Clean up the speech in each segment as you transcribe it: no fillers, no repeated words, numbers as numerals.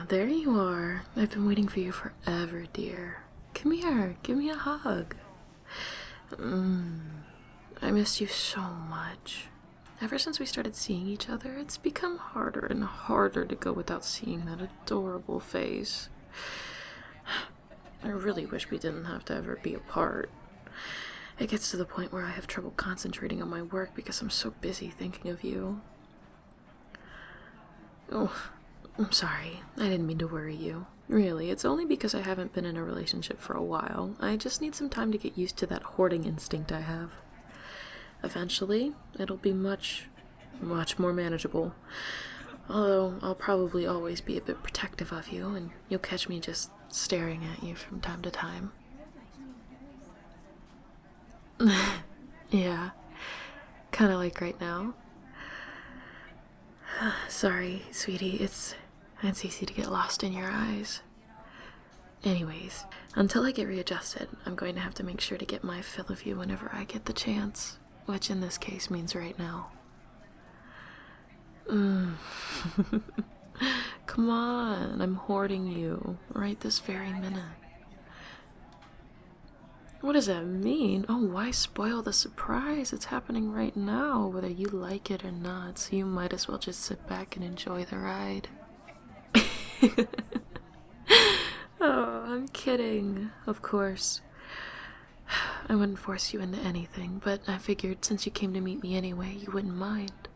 There you are. I've been waiting for you forever, dear. Come here, give me a hug. I missed you so much. Ever since we started seeing each other, it's become harder and harder to go without seeing that adorable face. I really wish we didn't have to ever be apart. It gets to the point where I have trouble concentrating on my work because I'm so busy thinking of you. Oh, I'm sorry. I didn't mean to worry you. Really, it's only because I haven't been in a relationship for a while. I just need some time to get used to that hoarding instinct I have. Eventually, it'll be much more manageable. Although, I'll probably always be a bit protective of you, and you'll catch me just staring at you from time to time. Yeah, kinda like right now. Sorry, sweetie, it's easy to get lost in your eyes. Anyways, until I get readjusted, I'm going to have to make sure to get my fill of you whenever I get the chance, which in this case means right now. Come on, I'm hoarding you right this very minute. What does that mean? Oh, why spoil the surprise? It's happening right now, whether you like it or not, so you might as well just sit back and enjoy the ride. Oh, I'm kidding, of course. I wouldn't force you into anything, but I figured since you came to meet me anyway, you wouldn't mind.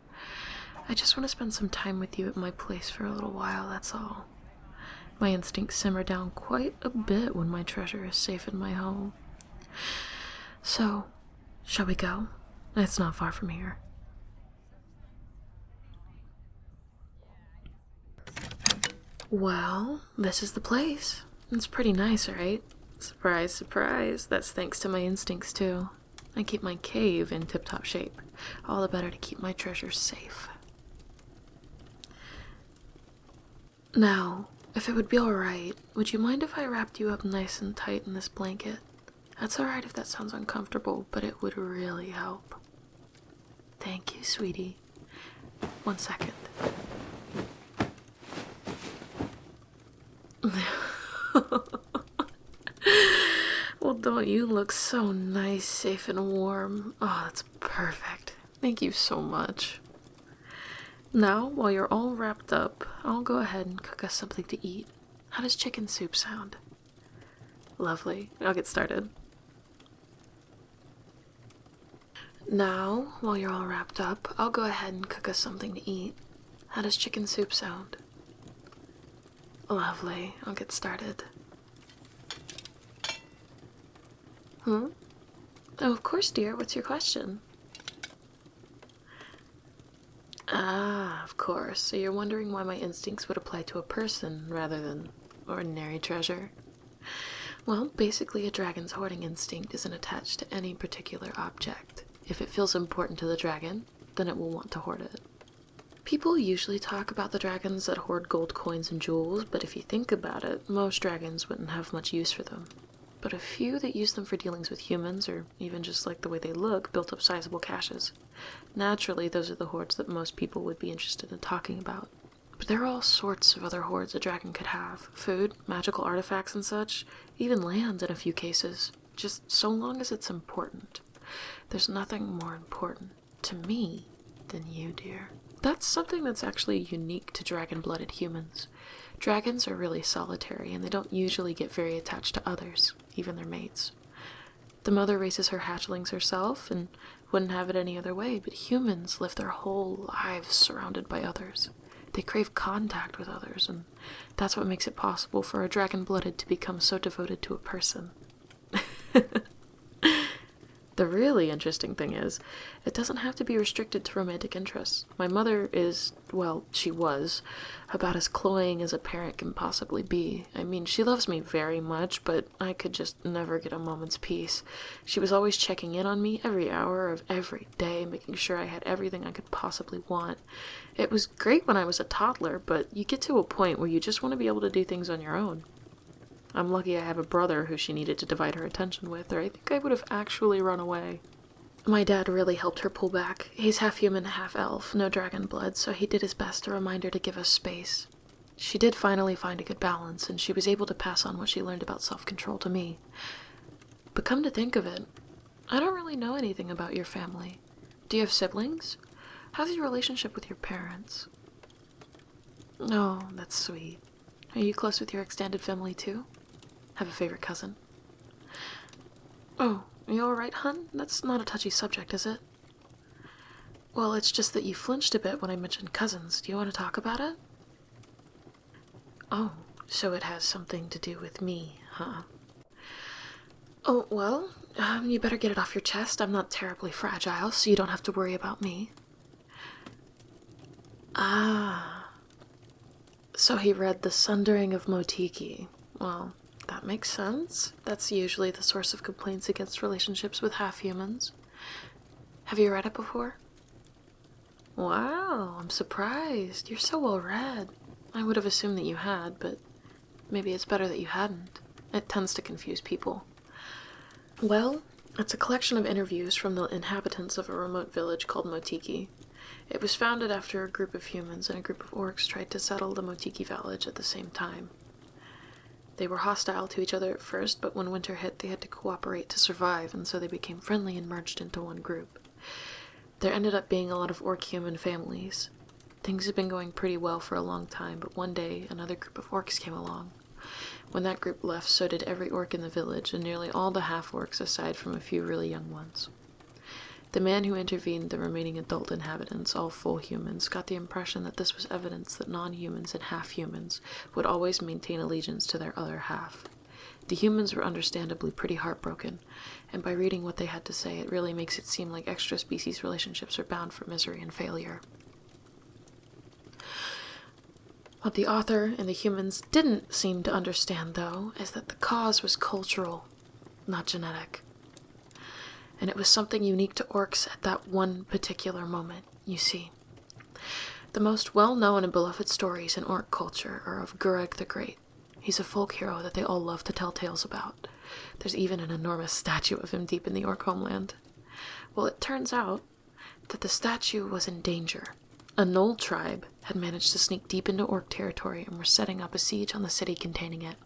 I just want to spend some time with you at my place for a little while, that's all. My instincts simmer down quite a bit when my treasure is safe in my home. So, shall we go? It's not far from here. Well, this is the place. It's pretty nice, right? Surprise, surprise. That's thanks to my instincts, too. I keep my cave in tip-top shape. All the better to keep my treasures safe. Now, if it would be alright, would you mind if I wrapped you up nice and tight in this blanket? That's alright if that sounds uncomfortable, but it would really help. Thank you, sweetie. 1 second. Well, don't you look so nice, safe and warm? Oh, that's perfect. Thank you so much. Now, while you're all wrapped up, I'll go ahead and cook us something to eat. How does chicken soup sound? Lovely. I'll get started. Now, while you're all wrapped up, I'll go ahead and cook us something to eat. How does chicken soup sound? Lovely. I'll get started. Oh, of course, dear. What's your question? Ah, of course. So you're wondering why my instincts would apply to a person rather than ordinary treasure? Well, basically a dragon's hoarding instinct isn't attached to any particular object. If it feels important to the dragon, then it will want to hoard it. People usually talk about the dragons that hoard gold coins and jewels, but if you think about it, most dragons wouldn't have much use for them. But a few that use them for dealings with humans, or even just like the way they look, built up sizable caches. Naturally, those are the hoards that most people would be interested in talking about. But there are all sorts of other hoards a dragon could have. Food, magical artifacts and such, even land in a few cases. Just so long as it's important. There's nothing more important to me than you, dear. That's something that's actually unique to dragon-blooded humans. Dragons are really solitary, and they don't usually get very attached to others, even their mates. The mother raises her hatchlings herself, and wouldn't have it any other way, but humans live their whole lives surrounded by others. They crave contact with others, and that's what makes it possible for a dragon-blooded to become so devoted to a person. The really interesting thing is, it doesn't have to be restricted to romantic interests. My mother is, well, she was, about as cloying as a parent can possibly be. I mean, she loves me very much, but I could just never get a moment's peace. She was always checking in on me every hour of every day, making sure I had everything I could possibly want. It was great when I was a toddler, but you get to a point where you just want to be able to do things on your own. I'm lucky I have a brother who she needed to divide her attention with, or I think I would have actually run away. My dad really helped her pull back. He's half human, half elf, no dragon blood, so he did his best to remind her to give us space. She did finally find a good balance, and she was able to pass on what she learned about self-control to me. But come to think of it, I don't really know anything about your family. Do you have siblings? How's your relationship with your parents? Oh, that's sweet. Are you close with your extended family too? Have a favorite cousin? Oh, are you alright, hun? That's not a touchy subject, is it? Well, it's just that you flinched a bit when I mentioned cousins. Do you want to talk about it? Oh, so it has something to do with me, huh? Oh, well, you better get it off your chest. I'm not terribly fragile, so you don't have to worry about me. Ah. So he read The Sundering of Motiki. Well, that makes sense. That's usually the source of complaints against relationships with half-humans. Have you read it before? Wow, I'm surprised. You're so well read. I would have assumed that you had, but maybe it's better that you hadn't. It tends to confuse people. Well, it's a collection of interviews from the inhabitants of a remote village called Motiki. It was founded after a group of humans and a group of orcs tried to settle the Motiki village at the same time. They were hostile to each other at first, but when winter hit, they had to cooperate to survive, and so they became friendly and merged into one group. There ended up being a lot of orc-human families. Things had been going pretty well for a long time, but one day another group of orcs came along. When that group left, so did every orc in the village, and nearly all the half-orcs aside from a few really young ones. The man who intervened the remaining adult inhabitants, all full humans, got the impression that this was evidence that non-humans and half-humans would always maintain allegiance to their other half. The humans were understandably pretty heartbroken, and by reading what they had to say, it really makes it seem like extra-species relationships are bound for misery and failure. What the author and the humans didn't seem to understand, though, is that the cause was cultural, not genetic. And it was something unique to orcs at that one particular moment, you see. The most well-known and beloved stories in orc culture are of Gureg the Great. He's a folk hero that they all love to tell tales about. There's even an enormous statue of him deep in the orc homeland. Well, it turns out that the statue was in danger. A Knoll tribe had managed to sneak deep into orc territory and were setting up a siege on the city containing it.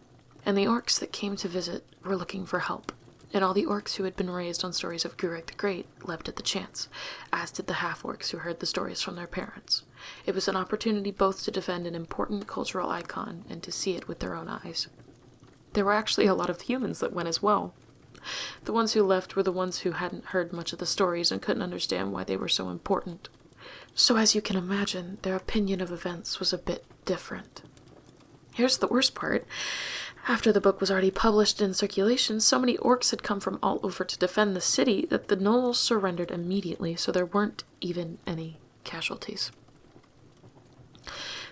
And the orcs that came to visit were looking for help. And all the orcs who had been raised on stories of Gureg the Great leapt at the chance, as did the half-orcs who heard the stories from their parents. It was an opportunity both to defend an important cultural icon and to see it with their own eyes. There were actually a lot of humans that went as well. The ones who left were the ones who hadn't heard much of the stories and couldn't understand why they were so important. So as you can imagine, their opinion of events was a bit different. Here's the worst part. After the book was already published in circulation, so many orcs had come from all over to defend the city that the gnolls surrendered immediately, so there weren't even any casualties.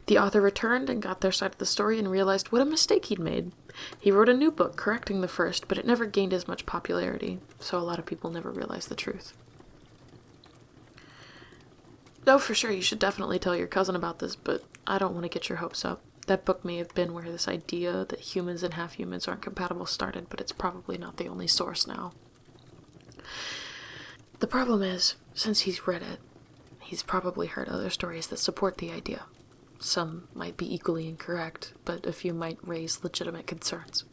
The author returned and got their side of the story and realized what a mistake he'd made. He wrote a new book correcting the first, but it never gained as much popularity, so a lot of people never realized the truth. Oh, for sure, you should definitely tell your cousin about this, but I don't want to get your hopes up. That book may have been where this idea that humans and half-humans aren't compatible started, but it's probably not the only source now. The problem is, since he's read it, he's probably heard other stories that support the idea. Some might be equally incorrect, but a few might raise legitimate concerns.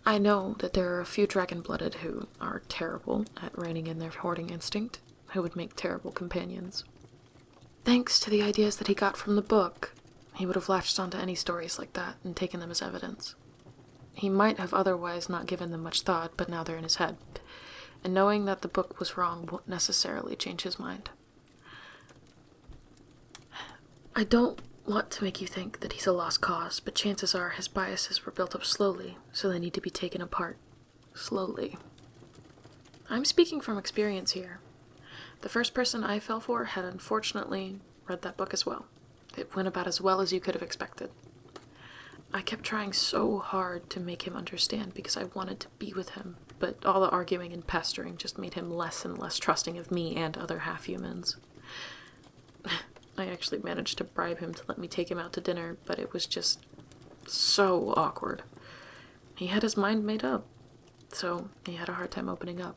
I know that there are a few dragon-blooded who are terrible at reining in their hoarding instinct, who would make terrible companions. Thanks to the ideas that he got from the book, he would have latched onto any stories like that and taken them as evidence. He might have otherwise not given them much thought, but now they're in his head, and knowing that the book was wrong won't necessarily change his mind. I don't want to make you think that he's a lost cause, but chances are his biases were built up slowly, so they need to be taken apart. Slowly. I'm speaking from experience here. The first person I fell for had unfortunately read that book as well. It went about as well as you could have expected. I kept trying so hard to make him understand because I wanted to be with him, but all the arguing and pestering just made him less and less trusting of me and other half-humans. I actually managed to bribe him to let me take him out to dinner, but it was just so awkward. He had his mind made up, so he had a hard time opening up.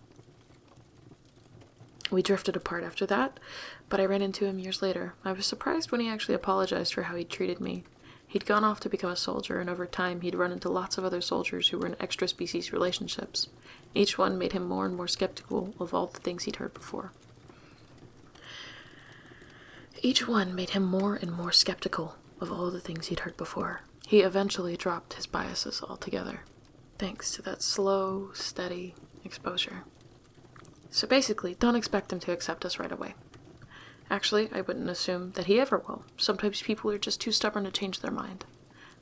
We drifted apart after that, but I ran into him years later. I was surprised when he actually apologized for how he treated me. He'd gone off to become a soldier, and over time he'd run into lots of other soldiers who were in extra-species relationships. Each one made him more and more skeptical of all the things he'd heard before. Each one made him more and more skeptical of all the things he'd heard before. He eventually dropped his biases altogether, thanks to that slow, steady exposure. So basically, don't expect him to accept us right away. Actually, I wouldn't assume that he ever will. Sometimes people are just too stubborn to change their mind.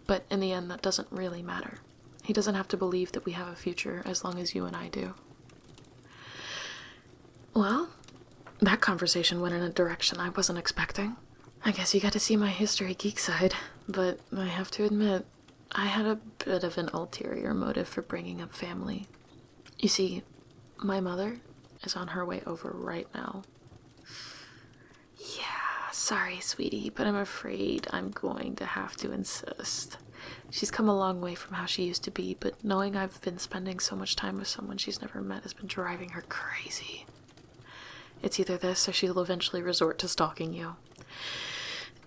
But in the end, that doesn't really matter. He doesn't have to believe that we have a future as long as you and I do. Well, that conversation went in a direction I wasn't expecting. I guess you got to see my history geek side, but I have to admit, I had a bit of an ulterior motive for bringing up family. You see, my mother is on her way over right now. Yeah, sorry, sweetie, but I'm afraid I'm going to have to insist. She's come a long way from how she used to be, but knowing I've been spending so much time with someone she's never met has been driving her crazy. It's either this or she'll eventually resort to stalking you.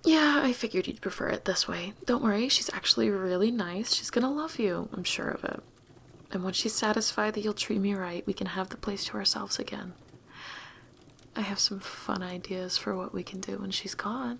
Yeah, I figured you'd prefer it this way. Don't worry, she's actually really nice. She's gonna love you, I'm sure of it. And when she's satisfied that you'll treat me right, we can have the place to ourselves again. I have some fun ideas for what we can do when she's gone.